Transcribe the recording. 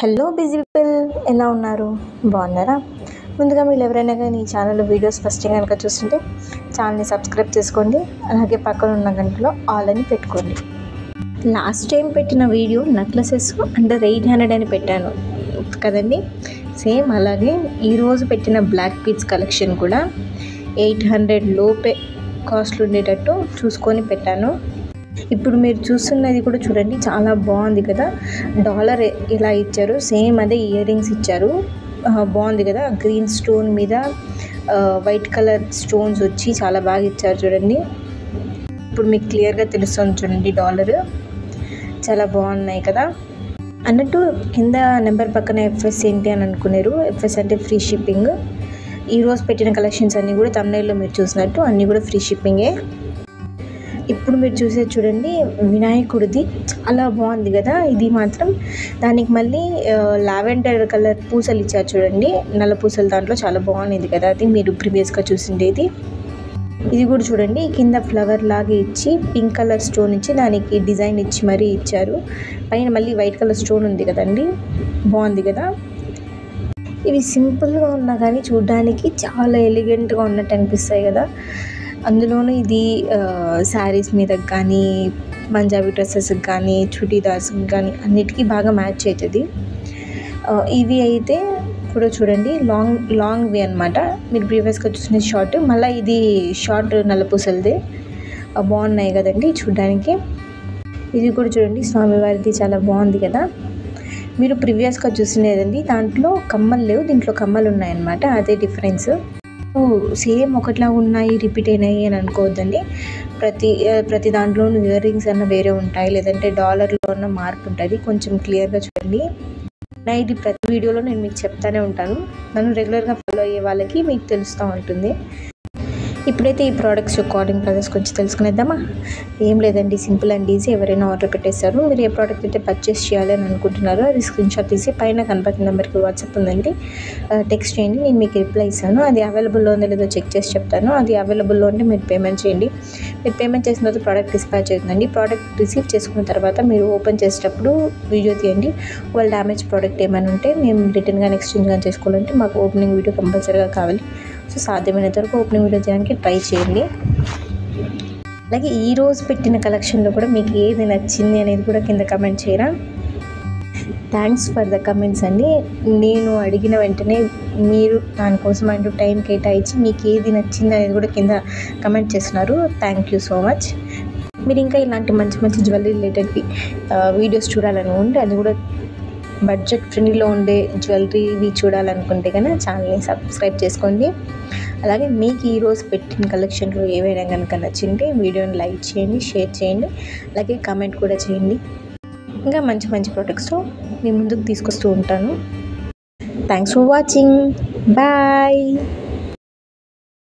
Hello busy people, ఎలా ఉన్నారు? బాగున్నారా? ముందుగా మీరు ఎవరైనా కానీ ఈ ఛానల్లో వీడియోస్ ఫస్ట్ కనుక చూస్తుంటే ఛానల్ని సబ్స్క్రైబ్ చేసుకోండి. అలాగే పక్కన ఉన్న గంటలో ఆల్ అని పెట్టుకోండి. లాస్ట్ టైం పెట్టిన వీడియో నెక్లెసెస్ అండర్ 800 అని పెట్టాను కదండి. సేమ్ అలాగే ఈరోజు పెట్టిన బ్లాక్ బీడ్స్ కలెక్షన్ కూడా 800 లోపే కాస్ట్ ఉండేటట్టు చూసుకొని పెట్టాను. ఇప్పుడు మీరు చూస్తున్నది కూడా చూడండి, చాలా బాగుంది కదా. డాలర్ ఇలా ఇచ్చారు, సేమ్ అదే ఇయర్ రింగ్స్ ఇచ్చారు. బాగుంది కదా. గ్రీన్ స్టోన్ మీద వైట్ కలర్ స్టోన్స్ వచ్చి చాలా బాగా ఇచ్చారు చూడండి. ఇప్పుడు మీకు క్లియర్గా తెలుస్తుంది చూడండి, డాలర్ చాలా బాగున్నాయి కదా. అన్నట్టు కింద నెంబర్ పక్కన ఎఫ్ఎస్ ఏంటి అని అనుకున్నారు. ఎఫ్ఎస్ అంటే ఫ్రీ షిప్పింగ్. ఈరోజు పెట్టిన కలెక్షన్స్ అన్నీ కూడా తమ్నైల్లో మీరు చూసినట్టు అన్నీ కూడా ఫ్రీ షిప్పింగే. ఇప్పుడు మీరు చూసేది చూడండి, వినాయకుడిది చాలా బాగుంది కదా. ఇది మాత్రం దానికి మళ్ళీ లావెండర్ కలర్ పూసలు ఇచ్చారు చూడండి, నల్ల పూసలు. దాంట్లో చాలా బాగుంది కదా. అది మీరు ప్రీవియస్గా చూసిండేది. ఇది కూడా చూడండి, కింద ఫ్లవర్ లాగా ఇచ్చి పింక్ కలర్ స్టోన్ ఇచ్చి దానికి డిజైన్ ఇచ్చి మరీ ఇచ్చారు. పైన మళ్ళీ వైట్ కలర్ స్టోన్ ఉంది కదండి, బాగుంది కదా. ఇవి సింపుల్గా ఉన్నా కానీ చూడడానికి చాలా ఎలిగెంట్గా ఉన్నట్టు అనిపిస్తాయి కదా. అందులోనూ ఇది శారీస్ మీదకి కానీ, పంజాబీ డ్రెస్సెస్కి కానీ, చుడీదార్స్కి కానీ అన్నిటికీ బాగా మ్యాచ్ అవుతుంది. ఇవి అయితే కూడా చూడండి, లాంగ్ వే అనమాట. మీరు ప్రీవియస్గా చూసిన షార్ట్, మళ్ళీ ఇది షార్ట్ నల్లపూసలది. బాగున్నాయి కదండి చూడడానికి. ఇది కూడా చూడండి, స్వామివారిది చాలా బాగుంది కదా. మీరు ప్రీవియస్గా చూసినదండి, దాంట్లో కమ్మలు లేవు, దీంట్లో కమ్మలు ఉన్నాయన్నమాట. అదే డిఫరెన్స్. సేమ్ ఒకట్లా ఉన్నాయి, రిపీట్ అయినాయి అని అనుకోవద్దండి. ప్రతి దాంట్లోనూ ఇయర్ రింగ్స్ అన్న వేరే ఉంటాయి, లేదంటే డాలర్లో ఉన్న మార్పు ఉంటుంది. కొంచెం క్లియర్గా చూడండి. ఇది ప్రతి వీడియోలో నేను మీకు చెప్తానే ఉంటాను. నన్ను రెగ్యులర్గా ఫాలో అయ్యే వాళ్ళకి మీకు తెలుస్తూ ఉంటుంది. ఇప్పుడైతే ఈ ప్రోడక్ట్స్ యొక్క ఆర్డరింగ్ ప్రాసెస్ కొంచెం తెలుసుకునేద్దామా? ఏం లేదండి, సింపుల్ అండ్ ఈజీ. ఎవరైనా ఆర్డర్ పెట్టేస్తారు, మీరు ఏ ప్రోడక్ట్ అయితే పర్చేస్ చేయాలి అని అనుకుంటున్నారో అది స్క్రీన్ షాట్ తీసి పైన కనపడుతున్న నెంబర్కి వాట్సాప్ ఉందండి, టెక్స్ట్ చేయండి. నేను మీకు రిప్లై ఇస్తాను. అది అవైలబుల్లో ఉందో లేదో చెక్ చేసి చెప్తాను. అది అవైలబుల్లో ఉంటే మీరు పేమెంట్ చేయండి. మీరు పేమెంట్ చేసిన తర్వాత ప్రోడక్ట్ డిస్పాచ్ అవుతుందండి. ప్రోడక్ట్ రిసీవ్ చేసుకున్న తర్వాత మీరు ఓపెన్ చేసేటప్పుడు వీడియో తీయండి. వాళ్ళు డ్యామేజ్ ప్రోడక్ట్ ఏమైనా ఉంటే మేము రిటర్న్ కానీ ఎక్స్చేంజ్ కానీ చేసుకోవాలంటే మాకు ఓపెనింగ్ వీడియో కంపల్సరీగా కావాలి. సో సాధ్యమైనంత వరకు ఓపెనింగ్ వీడియో చేయడానికి ట్రై చేయండి. అలాగే ఈరోజు పెట్టిన కలెక్షన్లో కూడా మీకు ఏది నచ్చింది అనేది కూడా కింద కమెంట్ చేయరా. థ్యాంక్స్ ఫర్ ద కమెంట్స్ అండి. నేను అడిగిన వెంటనే మీరు దానికోసం అంటూ టైం కేటాయించి మీకు ఏది నచ్చింది అనేది కూడా కింద కమెంట్ చేస్తున్నారు. Thank you so much. మీరు ఇంకా ఇలాంటి మంచి మంచి జ్యువెలరీ రిలేటెడ్వి వీడియోస్ చూడాలని ఉంటే, అది కూడా బడ్జెట్ ఫ్రెండ్లీలో ఉండే జ్యువెలరీవి చూడాలనుకుంటే కనుక ఛానల్ని సబ్స్క్రైబ్ చేసుకోండి. అలాగే మీకు ఈరోజు పెట్టిన కలెక్షన్లో ఏవైనా కనుక నచ్చింటే వీడియోని లైక్ చేయండి, షేర్ చేయండి, అలాగే కామెంట్ కూడా చేయండి. ఇంకా మంచి మంచి ప్రోడక్ట్స్తో మీ ముందుకు తీసుకొస్తూ ఉంటాను. Thanks for watching. బాయ్.